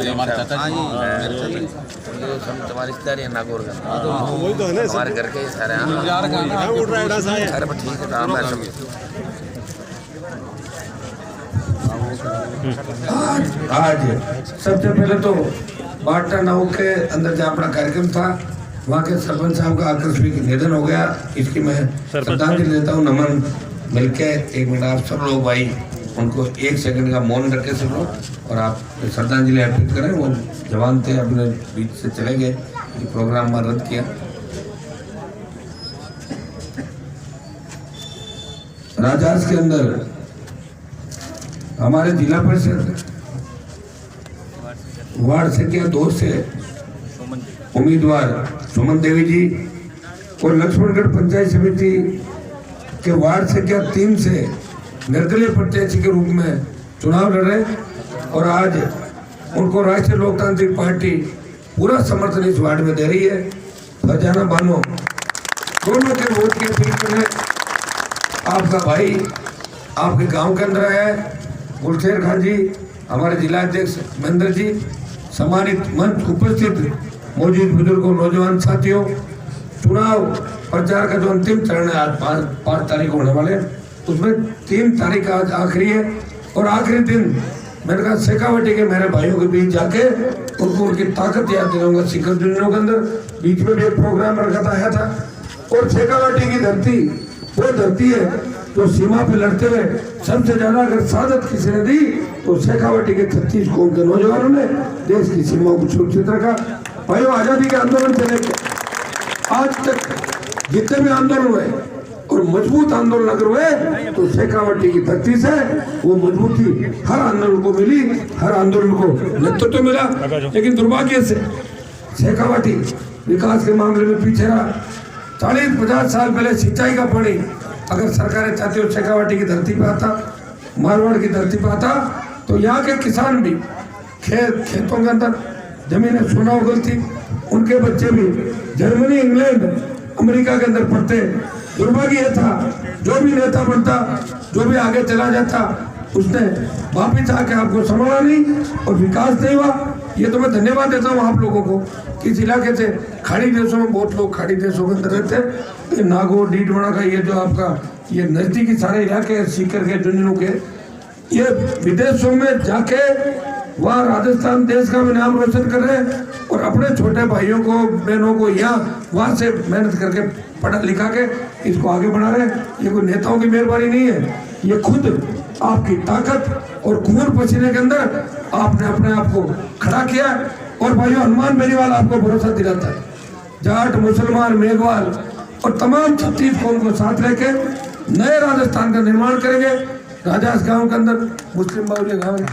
हमारे चाचा जी तुम्हारे रिश्तेदार हैं नागौर का, हमारे घर के सारे हैं। अरे ठीक है काम है सब। आज सबसे पहले तो बाटा नाव के अंदर जहाँ अपना कार्यक्रम था वहाँ के सरपंच साहब का आकस्मिक निधन हो गया, इसकी मैं श्रद्धांजलि देता हूँ। नमन मिलके 1 मिनट आप सब लोग भाई उनको 1 सेकंड का मौन रखे सब लोग और आप श्रद्धांजलि अर्पित करें। वो जवान थे, अपने बीच से चले गए, ये प्रोग्राम में रद्द किया। राजहांस के अंदर हमारे जिला परिषद वार्ड संख्या 2 से उम्मीदवार सुमन देवी जी और लक्ष्मणगढ़ पंचायत समिति के वार्ड संख्या 3 से निर्दलीय प्रत्याशी के रूप में चुनाव लड़े और आज उनको राष्ट्रीय लोकतांत्रिक पार्टी पूरा समर्थन इस वार्ड में दे रही है। फरजाना बानो दोनों के वोट की अपील करें। आपका भाई आपके गांव के अंदर आया है, गुलशेर खान जी, हमारे जिला अध्यक्ष महेंद्र जी, सम्मानित मंच उपस्थित मौजूद बुजुर्गों, नौजवान साथियों, चुनाव प्रचार का जो अंतिम चरण है आज 5 तारीख होने वाले, उसमें 3 तारीख आज आखिरी है और आखिरी दिन मैंने कहा शेखावाटी के मेरे भाइयों के बीच जाके उनको उनकी ताकत याद दिलाऊंगा। शिखर जुनियों के अंदर बीच में भी एक प्रोग्राम रखा आया था और शेखावाटी की धरती वो धरती है जो सीमा पे लड़ते हुए सबसे ज्यादा अगर शहादत किसी ने दी तो शेखावाटी के 36 कौम के नौजवानों ने देश की सीमाओं को सुरक्षित रखा। भाइयों, आजादी के आंदोलन से लेकर आज तक जितने भी आंदोलन हुए और मजबूत आंदोलन अगर हुए तो शेखावाटी की धरती से वो मजबूती हर आंदोलन को मिली, हर आंदोलन को नेतृत्व तो मिला। लेकिन दुर्भाग्य से शेखावाटी विकास के मामले में पीछे रहा। 40-50 साल पहले सिंचाई का पानी अगर सरकारें चाहती हो शेखावाटी की धरती पे आता, मारवाड़ की धरती पे आता, तो यहाँ के किसान भी खेतों के अंदर जमीनें सोना उगलती, उनके बच्चे भी जर्मनी, इंग्लैंड, अमेरिका के अंदर पढ़ते। दुर्भाग्य था जो भी नेता बनता, जो भी आगे चला जाता, उसने वापिस आके आपको संभाला नहीं और विकास नहीं हुआ। ये तो मैं धन्यवाद देता हूँ आप लोगों को। इस इलाके से खाड़ी देशों में बहुत लोग खाड़ी देशों के अंदर रहते हैं, ये नागौर, डीडवाड़ा का ये जो आपका ये नजदीकी सारे इलाके सीकर के, झुंझुनू के, ये विदेशों में जाके वहाँ राजस्थान देश का भी नाम रोशन कर रहे हैं और अपने छोटे भाइयों को, बहनों को यहाँ वहाँ से मेहनत करके पढ़ा लिखा के इसको आगे बढ़ा रहे हैं। ये कोई नेताओं की मेहरबानी नहीं है, ये खुद आपकी ताकत और खून पसीने के अंदर आपने अपने आप को खड़ा किया। और भाइयों, हनुमान बेनीवाल आपको भरोसा दिलाता है, जाट, मुसलमान, मेघवाल और तमाम 36 कौम को साथ लेके नए राजस्थान का निर्माण करेंगे। राजहांस गांव के अंदर मुस्लिम बाहुल्य गांव है,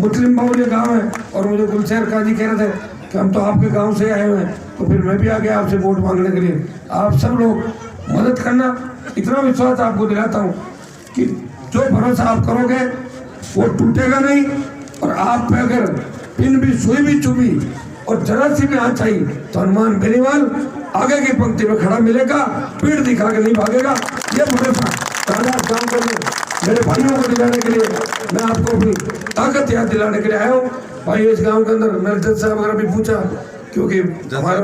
मुस्लिम बाहुल्य गांव है और मुझे गुलशेर खान जी कह रहे थे कि हम तो आपके गांव से आए हुए हैं, तो फिर मैं भी आ गया आपसे वोट मांगने के लिए। आप सब लोग मदद करना, इतना विश्वास आपको दिलाता हूँ कि जो भरोसा आप करोगे वो टूटेगा नहीं और आप पे अगर पिन भी, सुई भी चुभी और जरा सी भी आँच आई तो हनुमान बेनीवाल आगे की पंक्ति में खड़ा मिलेगा, पीठ दिखा के नहीं भागेगा। ये भरोसा राजहांस गांव के लिए मेरे भाइयों को दिलाने के लिए, मैं आपको भी ताकत याद दिलाने के लिए आया हूँ। भाई, इस गांव के अंदर मेरे जज साहब वगैरह भी पूछा, क्योंकि हमारे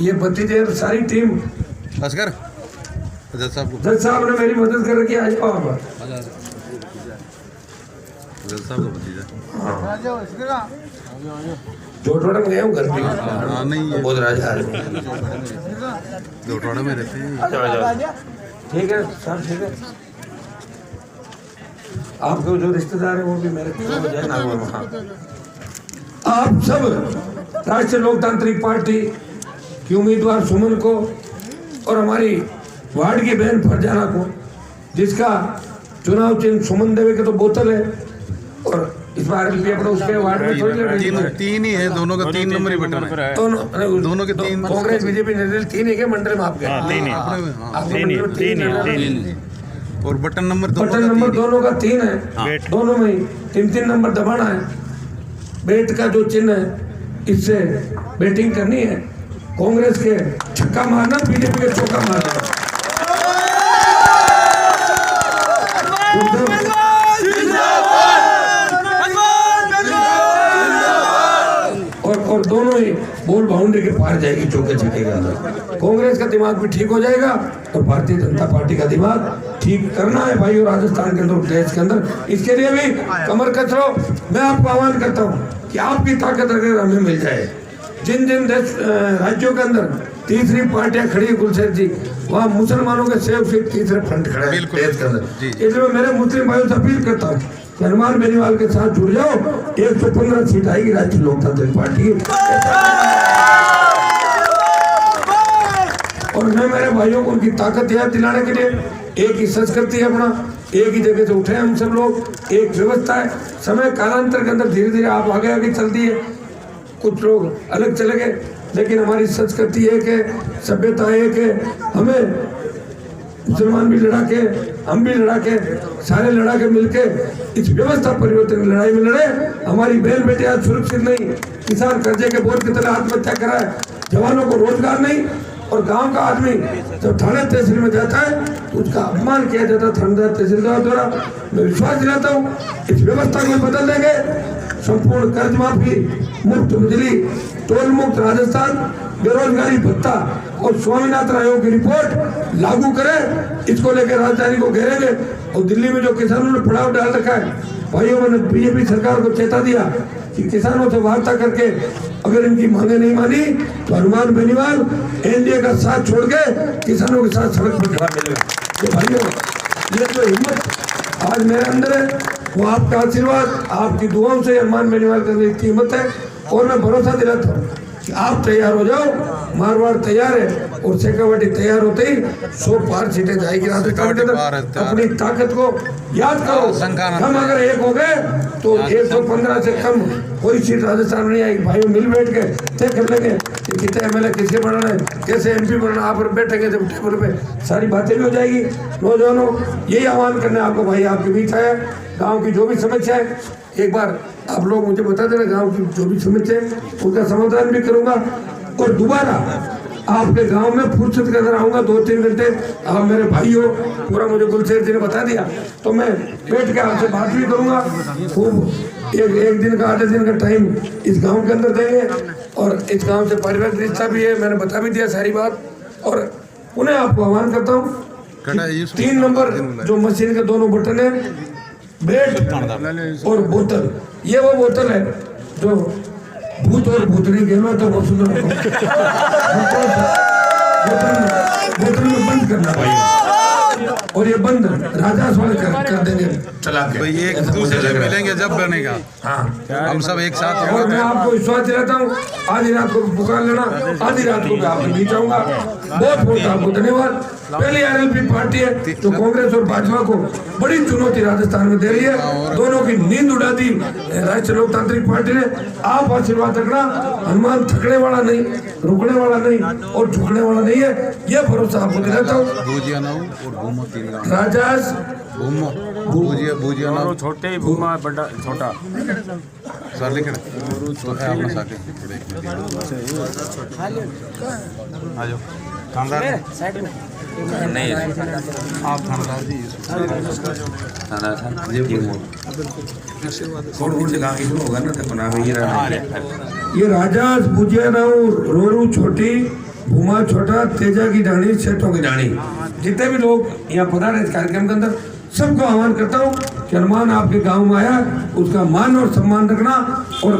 ये भतीजे सारी टीम, जज साहब ने मेरी मदद कर रखी है। आज आओ आप, जोटवाड़ा में गया हूँ घर पे, बहुत राजा जोटवाड़ा में रहते हैं। ठीक है सर, ठीक है। आपके जो रिश्तेदार है वो भी मेरे वहाँ। आप सब राष्ट्रीय लोकतांत्रिक पार्टी की उम्मीदवार सुमन को और हमारी वार्ड की बहन फरजाना को, जिसका चुनाव चिन्ह सुमन देवी के तो बोतल है और इस बार भी अपना उसके वार्ड में थोड़ी तीन ही है, दोनों का 3 नंबर ही बटन है। दोनों के 3, कांग्रेस बीजेपी निर्दलीय 3 है क्या मंडल में आपके? 3 और बटन नंबर दोनों का 3 है। दोनों में 3-3 नंबर दबाना है। बेट का जो चिन्ह है, इससे बैटिंग करनी है। कांग्रेस के छक्का मारना, बीजेपी के चौका मारना। बॉल बाउंड्री के पार जाएगी चौके छक्के के अंदर। कांग्रेस का दिमाग भी ठीक हो जाएगा और भारतीय जनता पार्टी का दिमाग ठीक करना है भाई, और राजस्थान के अंदर, देश के अंदर। इसके लिए भी कमर कचरो। मैं आपको आह्वान करता हूँ कि आपकी ताकत अगर हमें मिल जाए, जिन जिन देश राज्यों के अंदर तीसरी पार्टियां खड़ी है गुलशेर जी, वहाँ मुसलमानों के सेव सीट तीसरे फ्रंट खड़े हैं देश के अंदर। इसलिए मैं मेरे मुस्लिम भाइयों से अपील करता हूँ कि हनुमान बेनीवाल के साथ जुड़ जाओ। 115 सीट आएगी राष्ट्रीय लोकतांत्रिक पार्टी की। और मैं मेरे भाइयों को उनकी ताकत याद दिलाने के लिए, एक ही संस्कृति है अपना, एक ही जगह से उठे हम सब लोग, एक व्यवस्था है। समय कालांतर के अंदर धीरे धीरे आप आगे आगे चलती है, कुछ लोग अलग चले गए, लेकिन हमारी संस्कृति एक है, सभ्यता एक है। हमें मुसलमान भी लड़ा के, हम भी लड़ा के, सारे लड़ा के मिलके इस व्यवस्था परिवर्तन की लड़ाई में लड़े। हमारी बहन बेटे आज सुरक्षित नहीं, किसान कर्जे के बोझ की तरह आत्महत्या करा है, जवानों को रोजगार नहीं, और गांव का आदमी जब थाने तहसील में जाता है तो उसका अपमान किया जाता है थानेदार तहसीलदार द्वारा। मैं विश्वास दिलाता हूँ इस व्यवस्था को बदल देंगे। संपूर्ण कर्ज माफी, मुफ्त बिजली, टोल मुक्त राजस्थान, बेरोजगारी भत्ता और स्वामीनाथन आयोग की रिपोर्ट लागू करें। इसको लेकर राजधानी को घेरेंगे। और दिल्ली में जो किसानों ने पड़ाव डाल रखा है, भाइयों, मैंने बीजेपी सरकार को चेता दिया कि किसानों से वार्ता करके अगर इनकी मांगे नहीं मानी तो हनुमान बेनीवाल एनडीए का साथ छोड़ के किसानों के साथ सड़क पर खड़ा मिलेगा। तो भाइयों, ये जो हिम्मत आज मेरे अंदर है वो आपका आशीर्वाद, आपकी दुआओं से हनुमान बेनीवाल के अंदर इतनी हिम्मत है। और मैं भरोसा दिलाता हूँ कि आप तैयार हो जाओ, मारवाड़ तैयार है और शेखावाटी तैयार होते ही 100 पार सीटें जाएगी राजस्थान के अंदर। अपनी ताकत को याद करो, हम अगर एक हो गए तो 115 से कम कोई सीट राजस्थान में नहीं आएगी। भाइयों, मिल बैठ के तय कर लेंगे कि कितने एमएलए किसके बढ़ना है, कैसे एमपी बढ़ना, आप बैठेंगे जब टेबल पे सारी बातें भी हो जाएगी। नौजवानों, यही आह्वान करने आपको भाई आपके बीच आया। गाँव की जो भी समस्या है एक बार आप लोग मुझे बता देना, गांव की जो भी समस्या है उनका समाधान भी करूंगा। और दोबारा आपके गांव में फुर्सत के अंदर आऊंगा 2-3 घंटे। आप मेरे भाई हो, पूरा मुझे गुलशेर जी ने बता दिया, तो मैं बैठ के आपसे बात भी करूंगा। खूब एक दिन का, आधे दिन का टाइम इस गांव के अंदर देंगे। और इस गांव से पारिवारिक रिश्ता भी है, मैंने बता भी दिया सारी बात। और पुनः आपको आह्वान करता हूँ, 3 नंबर जो मशीन के दोनों बटन है, ब्रेड और बोतल, ये वो बोतल है जो भूत और भूतनी खेलो तो बहुत सुंदर बोतल में बंद करना भाई, और ये बंद राजास वाले कर देंगे चला के। भाई एक दूसरे से मिलेंगे जब बनेगा। हाँ, हम सब एक साथ। और मैं आपको विश्वास दिलाता हूँ, आधी रात को पुकार लेना, आधी रात को मैं आपके बीच आऊंगा। बहुत बहुत आपको धन्यवाद। पहली आरएलपी पार्टी है जो कांग्रेस और भाजपा को बड़ी चुनौती राजस्थान में दे रही है, दोनों की नींद उड़ा दी राष्ट्रीय लोकतांत्रिक पार्टी ने। आप आशीर्वाद रखना, हनुमान थकने वाला नहीं, रुकने वाला नहीं और झुकने वाला नहीं है, यह भरोसा आपको दिलाता हूँ। राजास भूजिया छोटे भूमा बड़ा छोटा सर लिख नहीं आप थानेदार जी होगा ना, देखो नाम ये राजास भुजिया रोरू छोटी भूमा छोटा तेजा की डाणी सेठों की डाणी। जितने भी लोग यहाँ पधारे इस कार्यक्रम के अंदर, सबको आह्वान करता हूँ कि हनुमान आपके गांव में आया, उसका मान और सम्मान रखना। और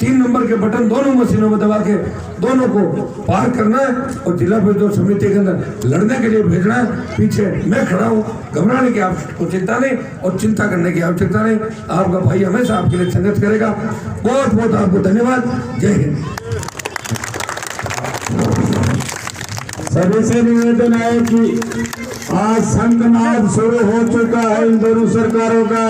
3 नंबर के बटन दोनों मशीनों में दबा के दोनों को पार करना है और जिला परिषद समिति के अंदर लड़ने के लिए भेजना है। पीछे मैं खड़ा हूँ, घबराने की आपको चिंता नहीं और चिंता करने की आवश्यकता नहीं। आपका भाई हमेशा आपके लिए संघर्ष करेगा। बहुत बहुत आपको धन्यवाद। जय हिंद। सभी से निवेदन है कि आज संघनाद शुरू हो चुका है इन दोनों सरकारों का।